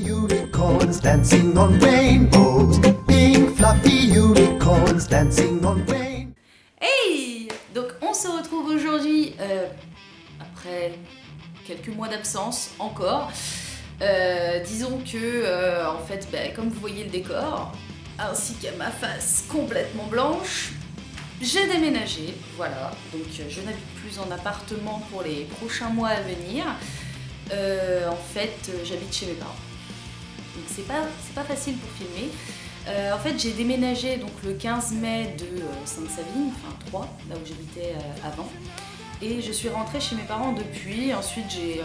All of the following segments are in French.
unicorns dancing on rainbows. Pink fluffy unicorns dancing on rainbows. Hey! Donc on se retrouve aujourd'hui après quelques mois d'absence encore. Disons que en fait, comme vous voyez le décor, ainsi qu'à ma face complètement blanche, j'ai déménagé, voilà, donc je n'habite plus en appartement pour les prochains mois à venir. En fait, j'habite chez mes parents, donc c'est pas facile pour filmer. En fait, j'ai déménagé donc le 15 mai de Sainte-Savine, enfin 3, là où j'habitais avant. Et je suis rentrée chez mes parents depuis. Ensuite, j'ai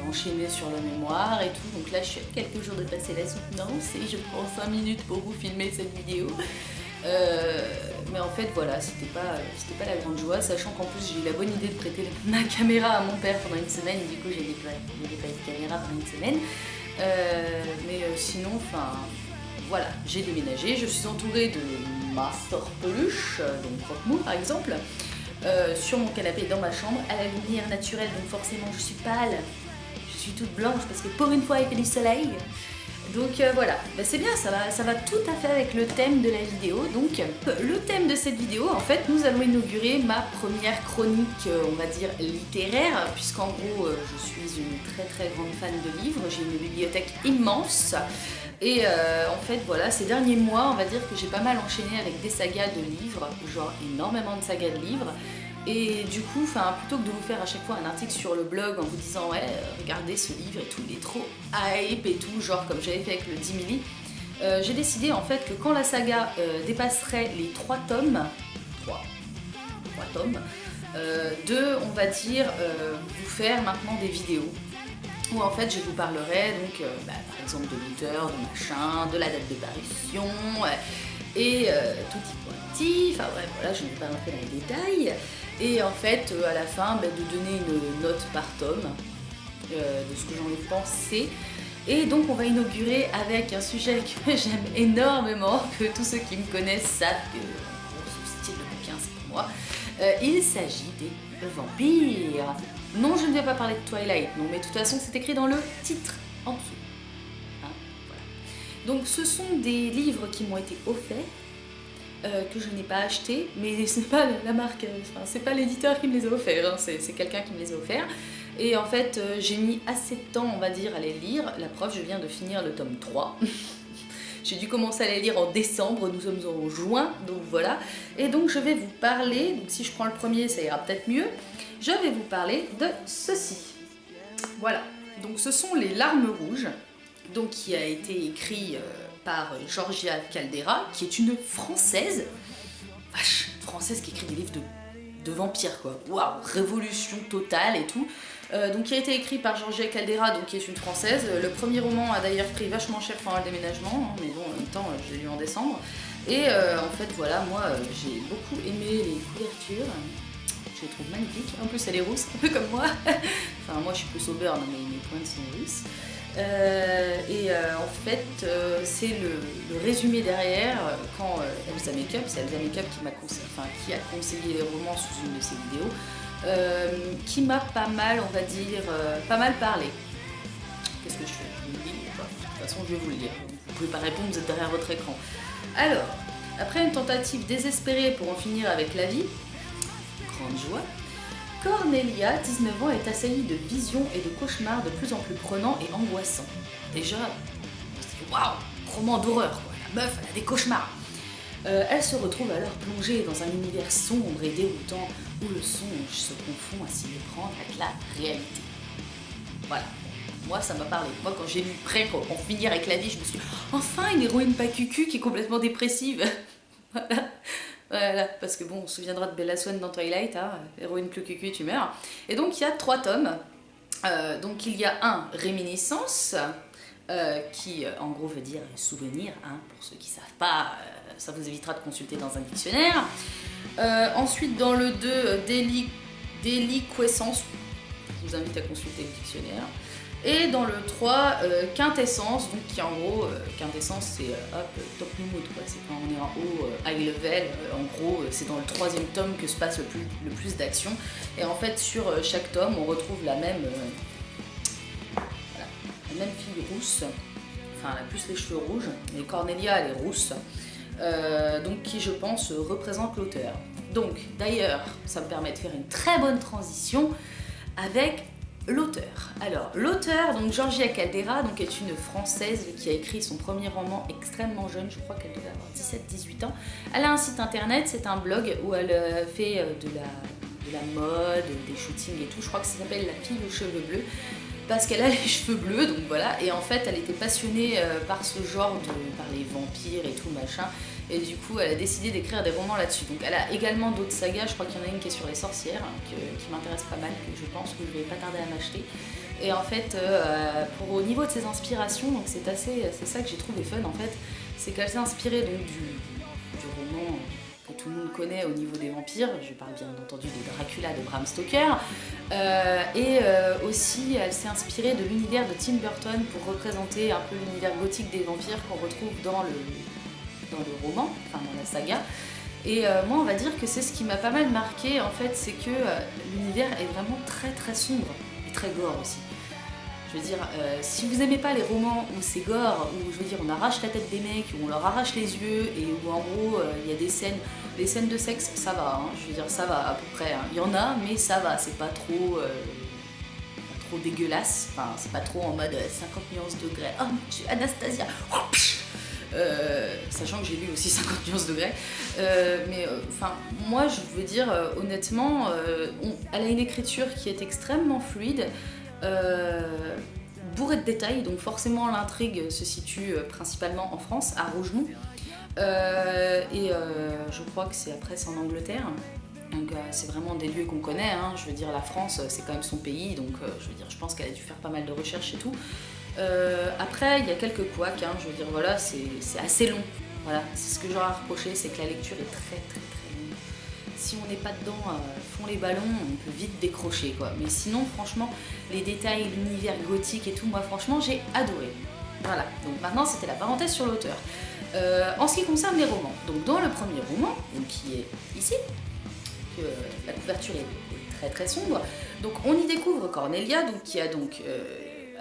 enchaîné sur le mémoire et tout. Donc là, je suis à quelques jours de passer la soutenance et je prends 5 minutes pour vous filmer cette vidéo. Mais en fait, voilà, c'était pas la grande joie, sachant qu'en plus, j'ai eu la bonne idée de prêter ma caméra à mon père pendant une semaine. Et du coup, j'ai pas eu de caméra pendant une semaine. Sinon, enfin... Voilà, j'ai déménagé, je suis entourée de Master Peluche, donc Croque-Mou par exemple, sur mon canapé dans ma chambre, à la lumière naturelle, donc forcément je suis pâle, je suis toute blanche parce que pour une fois il fait du soleil. Donc voilà, c'est bien, ça va tout à fait avec le thème de la vidéo. Donc le thème de cette vidéo, en fait, nous allons inaugurer ma première chronique, on va dire littéraire, puisqu'en gros je suis une très très grande fan de livres, j'ai une bibliothèque immense. Et en fait voilà, ces derniers mois on va dire que j'ai pas mal enchaîné avec des sagas de livres, genre énormément de sagas de livres. Et du coup, plutôt que de vous faire à chaque fois un article sur le blog en vous disant ouais, regardez ce livre et tout, il est trop hype et tout, genre comme j'avais fait avec le 10 milli, j'ai décidé en fait que quand la saga dépasserait les 3 tomes, de, on va dire, vous faire maintenant des vidéos où en fait je vous parlerai donc par exemple de l'auteur, de machin, de la date de parution et tout y enfin bref, voilà, je ne vais pas rentrer dans les détails. Et en fait à la fin de donner une note par tome de ce que j'en ai pensé. Et donc on va inaugurer avec un sujet que j'aime énormément, que tous ceux qui me connaissent savent que ce style de bouquin c'est pour moi. Il s'agit des vampires. Non, je ne vais pas parler de Twilight, non, mais de toute façon c'est écrit dans le titre en dessous. Hein, voilà. Donc ce sont des livres qui m'ont été offerts, que je n'ai pas acheté, mais c'est pas la marque, c'est pas l'éditeur qui me les a offerts, hein, c'est quelqu'un qui me les a offerts. Et en fait, j'ai mis assez de temps, on va dire, à les lire. La preuve, je viens de finir le tome 3. J'ai dû commencer à les lire en décembre, nous sommes en juin, donc voilà. Et donc je vais vous parler, donc si je prends le premier, ça ira peut-être mieux. Je vais vous parler de ceci. Voilà, donc ce sont Les Larmes Rouges, donc qui a été écrit par Georgia Caldera, qui est une Française. Vache, une Française qui écrit des livres de vampires, quoi. Waouh, révolution totale et tout. Donc qui a été écrit par Georgia Caldera, donc qui est une Française. Le premier roman a d'ailleurs pris vachement cher pendant le déménagement, hein, mais bon, en même temps, je l'ai lu en décembre. Et en fait, voilà, moi, j'ai beaucoup aimé les couvertures. Je les trouve magnifiques. En plus, elle est rousse, un peu comme moi. Enfin, moi, je suis plus au beurre, mais mes pointes sont rousses. En fait, c'est le résumé derrière quand Elsa Makeup, c'est Elsa Makeup qui a conseillé les romans sous une de ses vidéos, qui m'a pas mal, on va dire, pas mal parlé. Qu'est-ce que je fais? Je vous le dis, de toute façon je vais vous le dire. Vous pouvez pas répondre, vous êtes derrière votre écran. Alors, après une tentative désespérée pour en finir avec la vie, grande joie, Cornelia, 19 ans, est assaillie de visions et de cauchemars de plus en plus prenants et angoissants. Déjà, waouh, roman d'horreur, quoi. La meuf, elle a des cauchemars. Elle se retrouve alors plongée dans un univers sombre et déroutant où le songe se confond à s'y méprendre avec la réalité. Voilà. Moi, ça m'a parlé. Moi, quand j'ai lu Prêt pour en finir avec la vie, je me suis dit, enfin, une héroïne pas cucu qui est complètement dépressive. Voilà. Voilà, parce que bon, on se souviendra de Bella Swan dans Twilight, hein, héroïne plus cucu, tu meurs. Et donc, il y a 3 tomes. Donc, il y a un Réminiscence, qui, en gros, veut dire souvenir, hein, pour ceux qui ne savent pas, ça vous évitera de consulter dans un dictionnaire. Ensuite, dans le 2, Déliquescence, je vous invite à consulter le dictionnaire. Et dans le 3, Quintessence, donc qui en gros, Quintessence c'est top mood, quoi. C'est quand on est en haut, high level, en gros c'est dans le 3e tome que se passe le plus d'action. Et en fait sur chaque tome on retrouve la même fille rousse enfin elle a plus les cheveux rouges, mais Cornelia elle est rousse, donc qui je pense représente l'auteur. Donc d'ailleurs ça me permet de faire une très bonne transition avec l'auteur. Alors l'auteur, donc Georgia Caldera, donc est une Française qui a écrit son premier roman extrêmement jeune, je crois qu'elle devait avoir 17-18 ans. Elle a un site internet, c'est un blog où elle fait de la mode, des shootings et tout, je crois que ça s'appelle La fille aux cheveux bleus, parce qu'elle a les cheveux bleus, donc voilà, et en fait elle était passionnée par ce genre par les vampires et tout machin, et du coup elle a décidé d'écrire des romans là-dessus. Donc elle a également d'autres sagas, je crois qu'il y en a une qui est sur les sorcières, qui m'intéresse pas mal, que je pense que je vais pas tarder à m'acheter. Et en fait, au niveau de ses inspirations, donc c'est ça que j'ai trouvé fun en fait, c'est qu'elle s'est inspirée donc du roman que tout le monde connaît au niveau des vampires, je parle bien entendu de Dracula de Bram Stoker, et aussi elle s'est inspirée de l'univers de Tim Burton pour représenter un peu l'univers gothique des vampires qu'on retrouve dans le roman, enfin dans la saga. Et moi on va dire que c'est ce qui m'a pas mal marqué en fait, c'est que l'univers est vraiment très très sombre et très gore aussi. Je veux dire, si vous aimez pas les romans où c'est gore, où je veux dire on arrache la tête des mecs, où on leur arrache les yeux et où en gros il y a des scènes de sexe, ça va, hein, je veux dire ça va à peu près, hein. Il y en a mais ça va, c'est pas trop dégueulasse, enfin c'est pas trop en mode 50 nuances degrés, oh mon dieu Anastasia, sachant que j'ai lu aussi 50 nuances degrés, mais enfin moi je veux dire honnêtement, elle a une écriture qui est extrêmement fluide, bourrée de détails, donc forcément l'intrigue se situe principalement en France, à Rougemont, et je crois que c'est en Angleterre, donc c'est vraiment des lieux qu'on connaît, hein. Je veux dire la France c'est quand même son pays, donc je veux dire je pense qu'elle a dû faire pas mal de recherches et tout. Après il y a quelques couacs, hein. Je veux dire voilà, c'est assez long, voilà, c'est ce que j'aurais à reprocher, c'est que la lecture est très très très longue. Si on n'est pas dedans, font les ballons, on peut vite décrocher quoi. Mais sinon, franchement, les détails, l'univers gothique et tout, moi franchement, j'ai adoré. Voilà, donc maintenant c'était la parenthèse sur l'auteur. En ce qui concerne les romans, donc dans le premier roman, donc, qui est ici, la couverture est très très sombre, donc on y découvre Cornelia, donc, qui a donc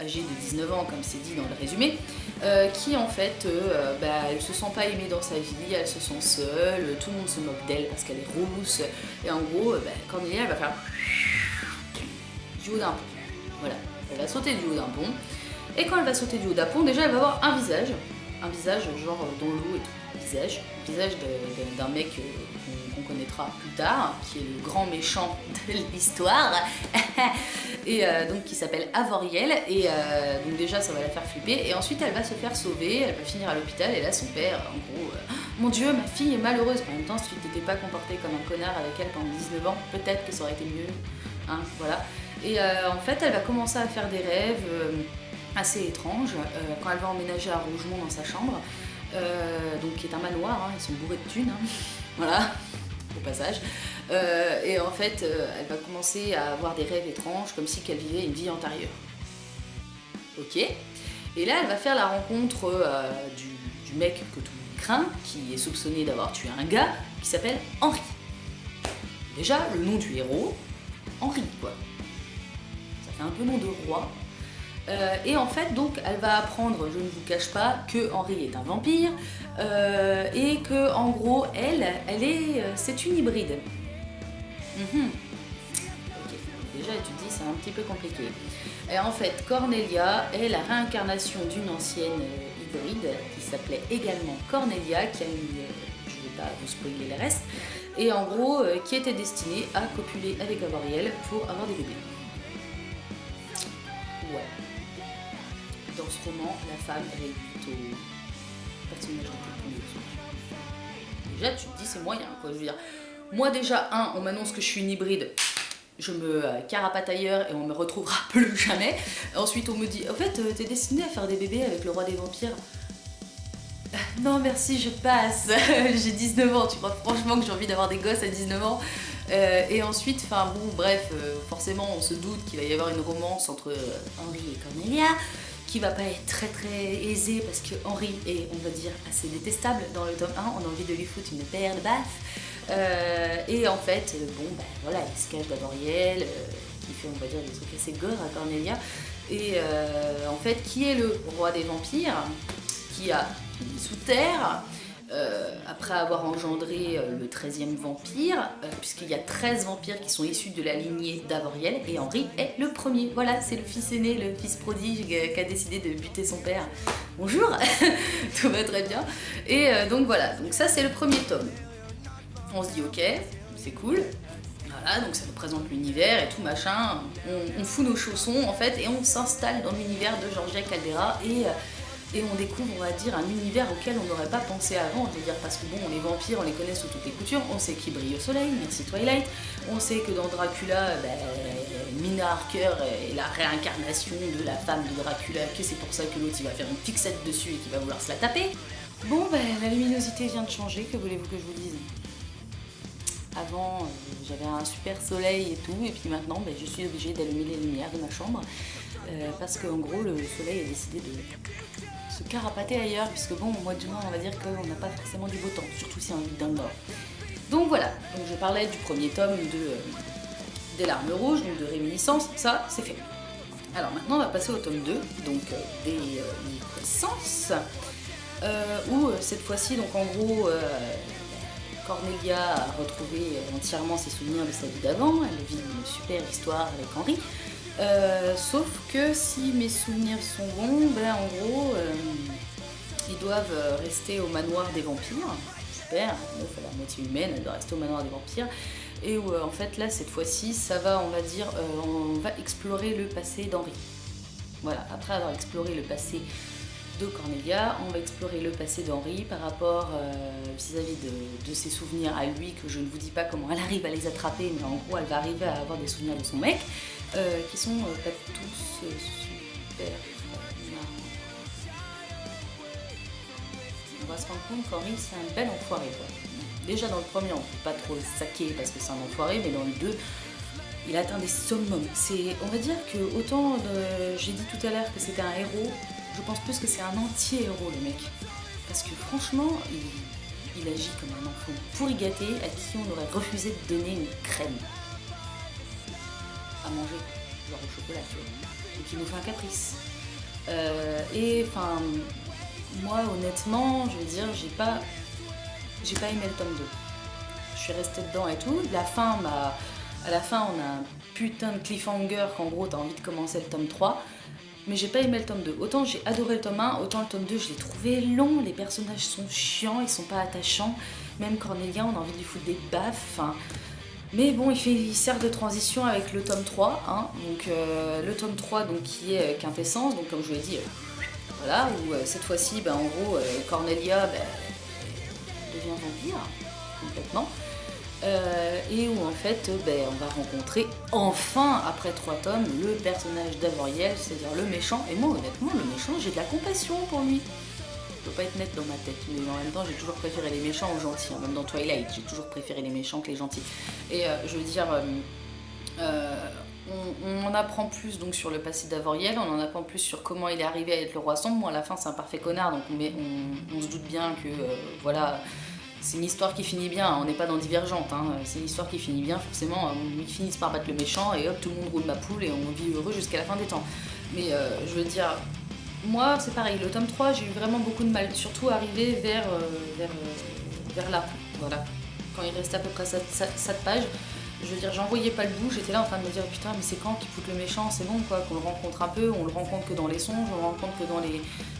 âgée de 19 ans, comme c'est dit dans le résumé, qui en fait, elle se sent pas aimée dans sa vie, elle se sent seule, tout le monde se moque d'elle parce qu'elle est rousse, et en gros, Cornelia elle va faire du haut d'un pont, voilà, elle va sauter du haut d'un pont, et quand elle va sauter du haut d'un pont, déjà elle va avoir un visage genre dans l'eau et tout, visage d'un mec qu'on connaîtra plus tard, qui est le grand méchant de l'histoire, et donc qui s'appelle Avoriel, et donc déjà ça va la faire flipper, et ensuite elle va se faire sauver, elle va finir à l'hôpital, et là son père, en gros, mon dieu, ma fille est malheureuse. En même temps, si tu t'étais pas comporté comme un connard avec elle pendant 19 ans, peut-être que ça aurait été mieux, hein, voilà. Et en fait, elle va commencer à faire des rêves assez étranges quand elle va emménager à Rougemont dans sa chambre, donc qui est un manoir, hein, ils sont bourrés de thunes, hein, voilà, au passage. Et en fait, elle va commencer à avoir des rêves étranges, comme si qu'elle vivait une vie antérieure. Ok. Et là, elle va faire la rencontre du mec que tout le monde craint, qui est soupçonné d'avoir tué un gars, qui s'appelle Henri. Déjà, le nom du héros, Henri, quoi. Ça fait un peu nom de roi. Et en fait, donc, elle va apprendre, je ne vous cache pas, que Henri est un vampire, et que, en gros, c'est une hybride. Ok, déjà, tu te dis, c'est un petit peu compliqué. Et en fait, Cornelia est la réincarnation d'une ancienne hybride qui s'appelait également Cornelia, qui a eu, je ne vais pas vous spoiler le reste, et en gros, qui était destinée à copuler avec Avoriel pour avoir des bébés. Ouais. Dans ce roman, la femme est plutôt personnage de plus. Déjà, tu te dis, c'est moyen, quoi. Je veux dire, moi déjà, on m'annonce que je suis une hybride, je me carapate ailleurs et on me retrouvera plus jamais. Ensuite, on me dit, en fait, t'es destinée à faire des bébés avec le roi des vampires. Non, merci, je passe. J'ai 19 ans, tu crois franchement que j'ai envie d'avoir des gosses à 19 ans. Et ensuite, enfin bon, bref, forcément, on se doute qu'il va y avoir une romance entre Henri et Cornelia, qui va pas être très très aisée parce que Henri est, on va dire, assez détestable dans le tome 1, on a envie de lui foutre une paire de baffes. Et en fait, voilà, il se cache d'Avoriel, qui fait, on va dire, des trucs assez gore à Cornelia. Et en fait, qui est le roi des vampires, qui a fini sous terre, après avoir engendré le 13e vampire, puisqu'il y a 13 vampires qui sont issus de la lignée d'Avoriel, et Henri est le premier. Voilà, c'est le fils aîné, le fils prodige qui a décidé de buter son père. Bonjour, tout va très bien. Et donc voilà, donc ça c'est le premier tome. On se dit ok, c'est cool. Voilà, donc ça représente l'univers et tout machin. On fout nos chaussons en fait et on s'installe dans l'univers de Georgia Caldera et on découvre, on va dire, un univers auquel on n'aurait pas pensé avant. Je veux dire, parce que bon, les vampires, on les connaît sous toutes les coutures. On sait qu'ils brillent au soleil, merci Twilight. On sait que dans Dracula, Mina Harker est la réincarnation de la femme de Dracula, que c'est pour ça que l'autre il va faire une fixette dessus et qu'il va vouloir se la taper. Bon, la luminosité vient de changer, que voulez-vous que je vous dise ? Avant, j'avais un super soleil et tout, et puis maintenant, je suis obligée d'allumer les lumières de ma chambre parce qu'en gros, le soleil a décidé de se carapater ailleurs, puisque bon, au mois de juin, on va dire qu'on n'a pas forcément du beau temps, surtout si on vit dans le nord. Donc voilà, donc je parlais du premier tome des Larmes Rouges, donc de Réminiscence, ça c'est fait. Alors maintenant, on va passer au tome 2, donc des Liquescences, où cette fois-ci, donc en gros, Cornelia a retrouvé entièrement ses souvenirs de sa vie d'avant, elle vit une super histoire avec Henri. Sauf que si mes souvenirs sont bons, en gros, ils doivent rester au manoir des vampires. Super, la meuf à la moitié humaine, elle doit rester au manoir des vampires. Et où, en fait, là, cette fois-ci, ça va, on va dire, on va explorer le passé d'Henri. Voilà, après avoir exploré le passé de Cornelia, on va explorer le passé d'Henri par rapport vis-à-vis de ses souvenirs à lui, que je ne vous dis pas comment elle arrive à les attraper, mais en gros, elle va arriver à avoir des souvenirs de son mec. Qui sont pas tous super marrants. On va se rendre compte qu'Henri c'est un bel enfoiré quoi. Déjà dans le premier on peut pas trop le saquer parce que c'est un enfoiré, mais dans le 2 il atteint des summums. On va dire que autant j'ai dit tout à l'heure que c'était un héros, je pense plus que c'est un anti-héros le mec. Parce que franchement il agit comme un enfant pourri gâté à qui on aurait refusé de donner une crème à manger, genre au chocolat, tu vois, et qui nous fait un caprice. Et enfin, moi honnêtement, je veux dire, j'ai pas aimé le tome 2. Je suis restée dedans et tout. À la fin, on a un putain de cliffhanger qu'en gros, t'as envie de commencer le tome 3. Mais j'ai pas aimé le tome 2. Autant j'ai adoré le tome 1, autant le tome 2, je l'ai trouvé long. Les personnages sont chiants, ils sont pas attachants. Même Cornelia, on a envie de lui foutre des baffes. Enfin, mais bon, il sert de transition avec le tome 3, hein. Donc le tome 3 donc, qui est Quintessence, donc comme je vous l'ai dit, voilà, où cette fois-ci, en gros, Cornelia devient vampire, complètement, et où en fait, on va rencontrer enfin, après 3 tomes, le personnage d'Avoriel, c'est-à-dire le méchant, et moi honnêtement, le méchant, j'ai de la compassion pour lui. Je peux pas être nette dans ma tête, mais en même temps j'ai toujours préféré les méchants aux gentils, hein. Même dans Twilight j'ai toujours préféré les méchants que les gentils. Et je veux dire, on en apprend plus donc sur le passé d'Avoriel, on en apprend plus sur comment il est arrivé à être le roi sombre. Moi à la fin c'est un parfait connard, donc on se doute bien que voilà, c'est une histoire qui finit bien, on n'est pas dans Divergente, hein. C'est une histoire qui finit bien, forcément ils finissent par battre le méchant et hop tout le monde roule ma poule et on vit heureux jusqu'à la fin des temps. Mais je veux dire, moi, c'est pareil, le tome 3, j'ai eu vraiment beaucoup de mal, surtout arrivé vers là, voilà. Quand il restait à peu près 7 pages, je veux dire, j'en voyais pas le bout, j'étais là en train de me dire, putain, mais c'est quand qu'il fout le méchant, c'est bon, quoi, qu'on le rencontre un peu, on le rencontre que dans les songes, on le rencontre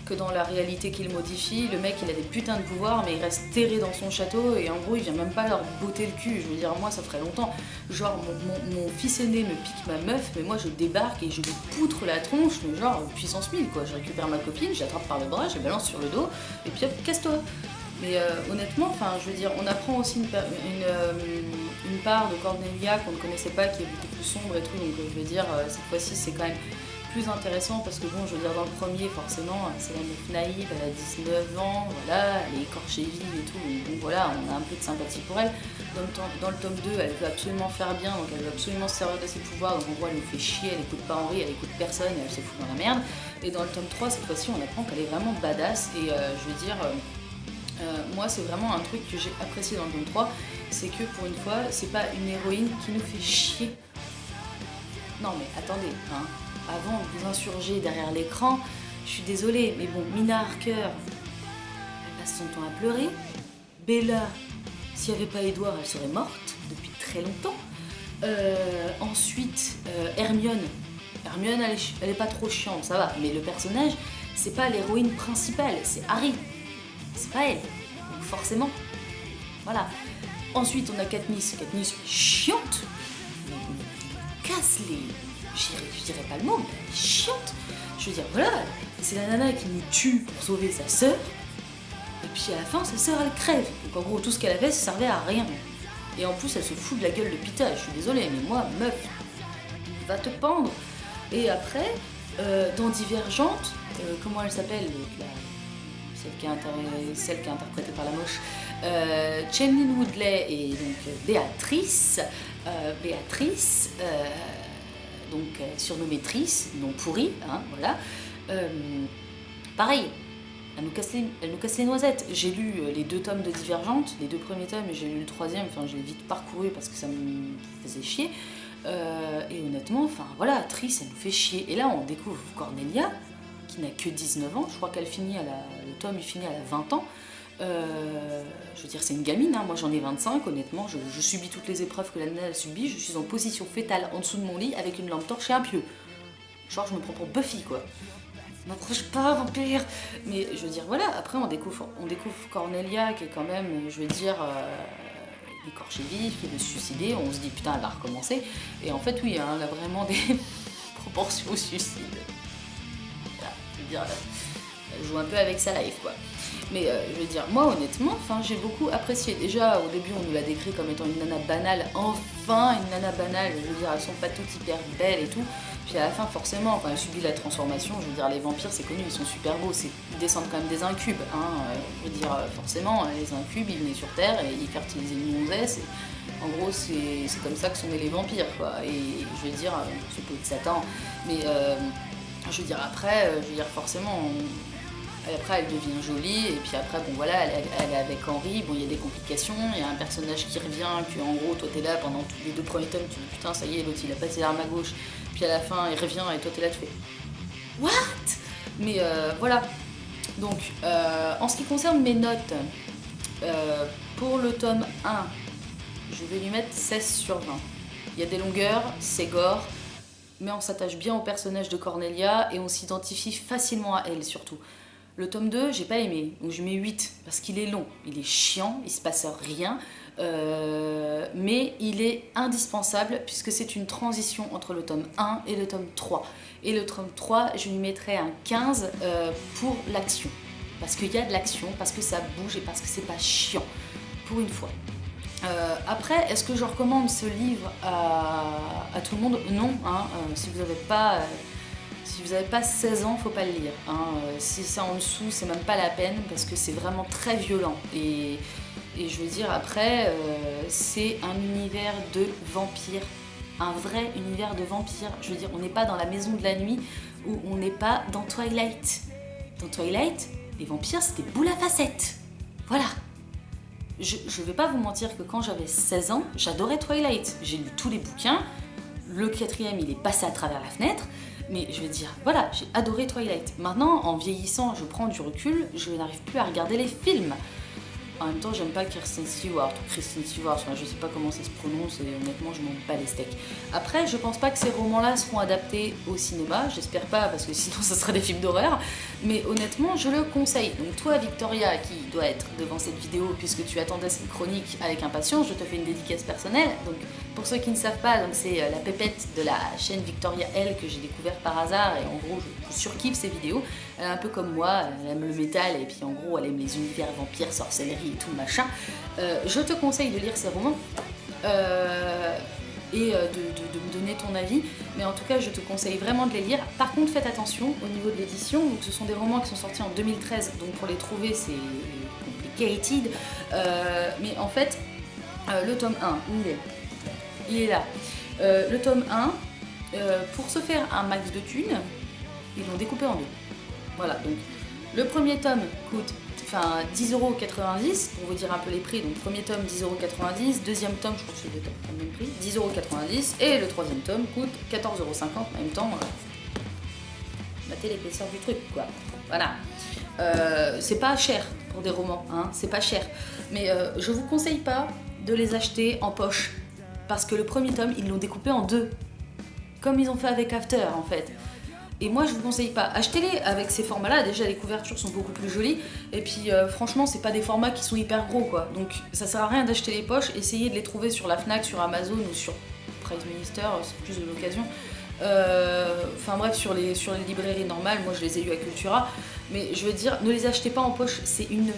que dans la réalité qu'il modifie, le mec, il a des putains de pouvoirs, mais il reste terré dans son château, et en gros, il vient même pas leur botter le cul, je veux dire, moi, ça ferait longtemps, genre, mon fils aîné me pique ma meuf, mais moi, je débarque et je lui poutre la tronche, mais genre, puissance 1000, quoi, je récupère ma copine, je l'attrape par le bras, je la balance sur le dos, et puis hop, casse-toi. Mais honnêtement, enfin, je veux dire, on apprend aussi une part de Cornelia qu'on ne connaissait pas, qui est beaucoup plus sombre et tout. Donc je veux dire, cette fois-ci, c'est quand même plus intéressant parce que bon, je veux dire, dans le premier, forcément, c'est la meuf naïve, elle a 19 ans, voilà, elle est écorchée vive et tout. Donc voilà, on a un peu de sympathie pour elle. Dans le tome 2, elle veut absolument faire bien, donc elle veut absolument se servir de ses pouvoirs. Donc en gros, elle nous fait chier, elle écoute pas Henri, elle écoute personne, et elle se fout dans la merde. Et dans le tome 3, cette fois-ci, on apprend qu'elle est vraiment badass. Et je veux dire, moi, c'est vraiment un truc que j'ai apprécié dans le tome 3, c'est que pour une fois, c'est pas une héroïne qui nous fait chier. Non mais attendez, hein. avant de vous insurger derrière l'écran, je suis désolée, mais bon, Mina Harker, elle passe son temps à pleurer. Bella, s'il n'y avait pas Edward, elle serait morte depuis très longtemps. Ensuite, Hermione. Hermione, elle est pas trop chiante, ça va. Mais le personnage, c'est pas l'héroïne principale, c'est Harry. C'est pas elle. Donc forcément, voilà. Ensuite, on a Katniss. Katniss, chiante. Casse les... Je dirais pas le mot, mais elle est chiante. Je veux dire, voilà, c'est la nana qui nous tue pour sauver sa sœur. Et puis à la fin, sa sœur, elle crève. Donc en gros, tout ce qu'elle avait, ça servait à rien. Et en plus, elle se fout de la gueule de Pita. Je suis désolée, mais moi, meuf, va te pendre. Et après, dans Divergente, comment elle s'appelle celle qui est interprétée par la moche, Shailene Woodley et donc Béatrice. Donc surnommée Trice, non pourrie, hein, voilà. Pareil, elle nous casse les noisettes. J'ai lu les 2 tomes de Divergente, les 2 premiers tomes, et j'ai lu le 3e, enfin je l'ai vite parcouru parce que ça me faisait chier. Et honnêtement, enfin voilà, Trice, elle nous fait chier. Et là, on découvre Cornelia, qui n'a que 19 ans, je crois qu'elle finit le tome il finit à la 20 ans. Je veux dire, c'est une gamine, hein. Moi j'en ai 25, honnêtement, je subis toutes les épreuves que la nana a subies, je suis en position fétale en dessous de mon lit avec une lampe torche et un pieu. Genre, je me prends pour Buffy, quoi. M'approche pas, vampire. Mais je veux dire, voilà, après on découvre Cornelia, qui est quand même, je veux dire, écorchée vive, qui veut se suicider, on se dit putain, elle va recommencer. Et en fait, oui, hein, elle a vraiment des proportions au suicide. Voilà, je veux dire, elle joue un peu avec sa life, quoi. Mais je veux dire, moi honnêtement, j'ai beaucoup apprécié. Déjà, au début, on nous l'a décrit comme étant une nana banale. Enfin, une nana banale, je veux dire, elles sont pas toutes hyper belles et tout. Puis à la fin, forcément, elle subit la transformation. Je veux dire, les vampires, c'est connu, ils sont super beaux. Ils descendent quand même des incubes. Hein. Je veux dire, forcément, les incubes, ils venaient sur Terre et ils fertilisaient une gonzesse. En gros, c'est comme ça que sont nés les vampires, quoi. Et je veux dire, c'est pas de Satan. Mais je veux dire, après, forcément... Après, elle devient jolie, et puis après, bon voilà, elle est avec Henri, bon, il y a des complications, il y a un personnage qui revient, que en gros, toi t'es là pendant tous les 2 premiers tomes, tu dis putain, ça y est, l'autre il a passé l'arme à gauche, puis à la fin, il revient, et toi t'es là, tu fais what? Mais voilà. Donc, en ce qui concerne mes notes, pour le tome 1, je vais lui mettre 16 sur 20. Il y a des longueurs, c'est gore, mais on s'attache bien au personnage de Cornelia, et on s'identifie facilement à elle, surtout. Le tome 2, j'ai pas aimé, donc je mets 8, parce qu'il est long, il est chiant, il se passe rien, mais il est indispensable, puisque c'est une transition entre le tome 1 et le tome 3. Et le tome 3, je lui mettrais un 15 pour l'action, parce qu'il y a de l'action, parce que ça bouge et parce que c'est pas chiant, pour une fois. Après, est-ce que je recommande ce livre à tout le monde? Non, hein, si vous n'avez pas... Si vous n'avez pas 16 ans, faut pas le lire. Hein. Si c'est en dessous, c'est même pas la peine parce que c'est vraiment très violent. Et je veux dire, après, c'est un univers de vampires. Un vrai univers de vampires. Je veux dire, on n'est pas dans la maison de la nuit ou on n'est pas dans Twilight. Dans Twilight, les vampires, c'était boule à facettes. Voilà. Je vais pas vous mentir que quand j'avais 16 ans, j'adorais Twilight. J'ai lu tous les bouquins. Le 4e, il est passé à travers la fenêtre. Mais je veux dire, voilà, j'ai adoré Twilight. Maintenant, en vieillissant, je prends du recul, je n'arrive plus à regarder les films. En même temps, j'aime pas Kristen Stewart, je sais pas comment ça se prononce et honnêtement, je m'en bats les steaks. Après, je pense pas que ces romans-là seront adaptés au cinéma, j'espère pas parce que sinon ça sera des films d'horreur, mais honnêtement, je le conseille. Donc toi, Victoria, qui doit être devant cette vidéo puisque tu attendais cette chronique avec impatience, je te fais une dédicace personnelle. Donc pour ceux qui ne savent pas, c'est la pépette de la chaîne Victoria L que j'ai découvert par hasard et en gros, je surkiffe ses vidéos. Elle est un peu comme moi, elle aime le métal et puis en gros, elle aime les univers vampires, sorcellerie et tout machin. Je te conseille de lire ces romans et de me donner ton avis, mais en tout cas je te conseille vraiment de les lire. Par contre faites attention au niveau de l'édition, donc ce sont des romans qui sont sortis en 2013, donc pour les trouver c'est complicated, mais en fait le tome 1, il est là. Le tome 1, pour se faire un max de thunes, ils l'ont découpé en deux. Voilà, donc le premier tome coûte 10,90 € pour vous dire un peu les prix. Donc premier tome 10,90 €, deuxième tome, je crois que c'est le même prix, 10,90 € et le troisième tome coûte 14,50 € en même temps. capter l'épaisseur du truc, quoi. Voilà. C'est pas cher pour des romans, hein, c'est pas cher. Mais je vous conseille pas de les acheter en poche. Parce que le premier tome, ils l'ont découpé en 2. Comme ils ont fait avec After, en fait. Et moi, je vous conseille pas. Achetez-les avec ces formats-là. Déjà, les couvertures sont beaucoup plus jolies. Et puis, franchement, c'est pas des formats qui sont hyper gros, quoi. Donc, ça sert à rien d'acheter les poches. Essayez de les trouver sur la Fnac, sur Amazon ou sur Price Minister, c'est plus de l'occasion. Enfin bref, sur les librairies normales, moi je les ai eu à Cultura. Mais je veux dire, ne les achetez pas en poche. C'est une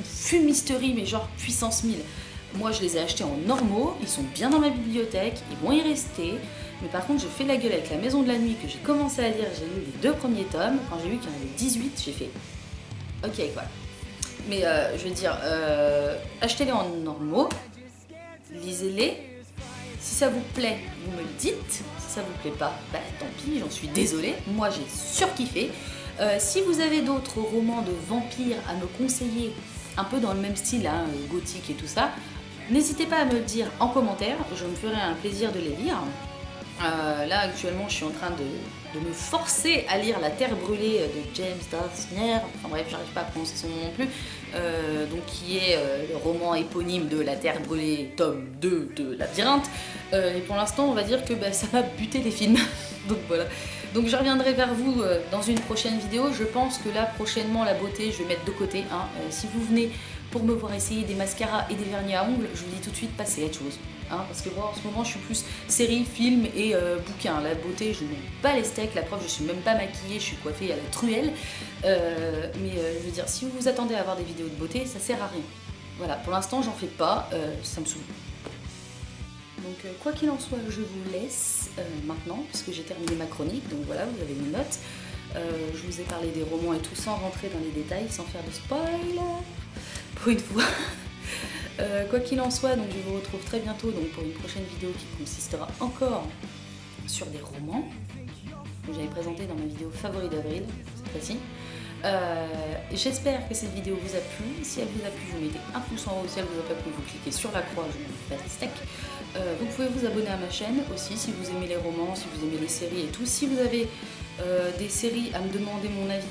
fumisterie, mais genre puissance 1000. Moi, je les ai achetés en normaux. Ils sont bien dans ma bibliothèque. Ils vont y rester. Mais par contre, j'ai fait la gueule avec La Maison de la Nuit que j'ai commencé à lire. J'ai lu les 2 premiers tomes. Quand j'ai vu qu'il y en avait 18, j'ai fait ok, quoi. Mais je veux dire, achetez-les en normaux. Lisez-les. Si ça vous plaît, vous me le dites. Si ça vous plaît pas, bah tant pis, j'en suis désolée. Moi, j'ai surkiffé. Si vous avez d'autres romans de vampires à me conseiller, un peu dans le même style, hein, gothique et tout ça, n'hésitez pas à me le dire en commentaire. Je me ferai un plaisir de les lire. Là actuellement je suis en train de me forcer à lire La Terre brûlée de James Dawsner, enfin bref j'arrive pas à prononcer son nom non plus, donc qui est le roman éponyme de La Terre brûlée tome 2 de Labyrinthe, et pour l'instant on va dire que ça m'a buté les films, donc voilà. Donc je reviendrai vers vous dans une prochaine vidéo. Je pense que là prochainement la beauté je vais mettre de côté, hein. Si vous venez pour me voir essayer des mascaras et des vernis à ongles, je vous dis tout de suite passez à autre chose. Hein, parce que moi en ce moment je suis plus série, film et bouquin. La beauté je ne mets pas les steaks, la preuve je suis même pas maquillée, je suis coiffée à la truelle. Mais je veux dire, si vous vous attendez à avoir des vidéos de beauté, ça sert à rien. Voilà, pour l'instant j'en fais pas, ça me saoule. Donc quoi qu'il en soit, je vous laisse maintenant, puisque j'ai terminé ma chronique, donc voilà, vous avez mes notes. Je vous ai parlé des romans et tout sans rentrer dans les détails, sans faire de spoil, pour une fois. Quoi qu'il en soit, donc je vous retrouve très bientôt donc, pour une prochaine vidéo qui consistera encore sur des romans que j'avais présenté dans ma vidéo favori d'avril, cette fois-ci. J'espère que cette vidéo vous a plu. Si elle vous a plu, vous mettez un pouce en haut. Si elle vous a pas plu, vous cliquez sur la croix, je vous fais un steak. Vous pouvez vous abonner à ma chaîne aussi si vous aimez les romans, si vous aimez les séries et tout. Si vous avez des séries à me demander mon avis,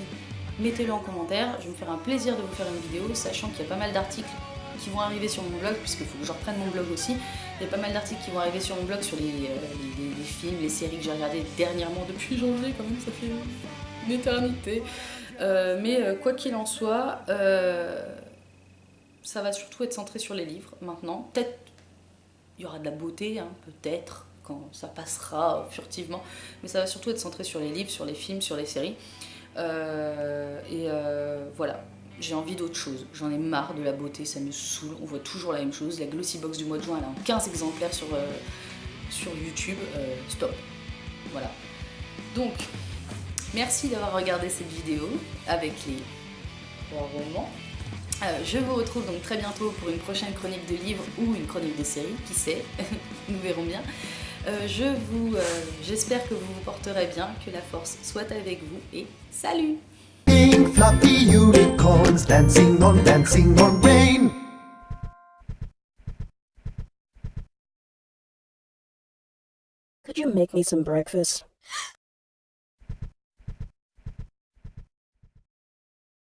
mettez-le en commentaire. Je me ferai un plaisir de vous faire une vidéo, sachant qu'il y a pas mal d'articles qui vont arriver sur mon blog, puisqu'il faut que je reprenne mon blog aussi. Il y a pas mal d'articles qui vont arriver sur mon blog sur les films, les séries que j'ai regardées dernièrement depuis janvier, quand même, ça fait une éternité. Mais quoi qu'il en soit, ça va surtout être centré sur les livres maintenant. Peut-être il y aura de la beauté, hein, peut-être, quand ça passera furtivement, mais ça va surtout être centré sur les livres, sur les films, sur les séries. Voilà. J'ai envie d'autre chose, j'en ai marre de la beauté, ça me saoule, on voit toujours la même chose. La Glossy Box du mois de juin, elle a en 15 exemplaires sur YouTube, stop. Voilà. Donc, merci d'avoir regardé cette vidéo avec les 3 romans. Je vous retrouve donc très bientôt pour une prochaine chronique de livres ou une chronique de série, qui sait, nous verrons bien. J'espère que vous vous porterez bien, que la force soit avec vous et salut! Pink fluffy unicorns dancing on rain. Could you make me some breakfast?